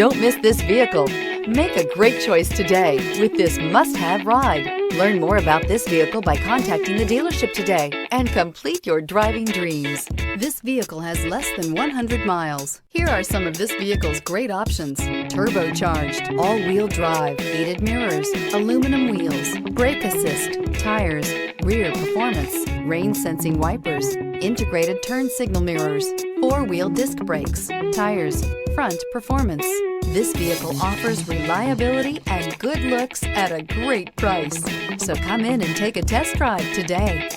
Don't miss this vehicle. Make a great choice today with this must-have ride. Learn more about this vehicle by contacting the dealership today and complete your driving dreams. This vehicle has less than 100 miles. Here are some of this vehicle's great options: turbocharged, all-wheel drive, heated mirrors, aluminum wheels, brake assist, tires, rear performance, rain-sensing wipers, integrated turn signal mirrors, four-wheel disc brakes, tires, front performance. This vehicle offers reliability and good looks at a great price. So come in and take a test drive today.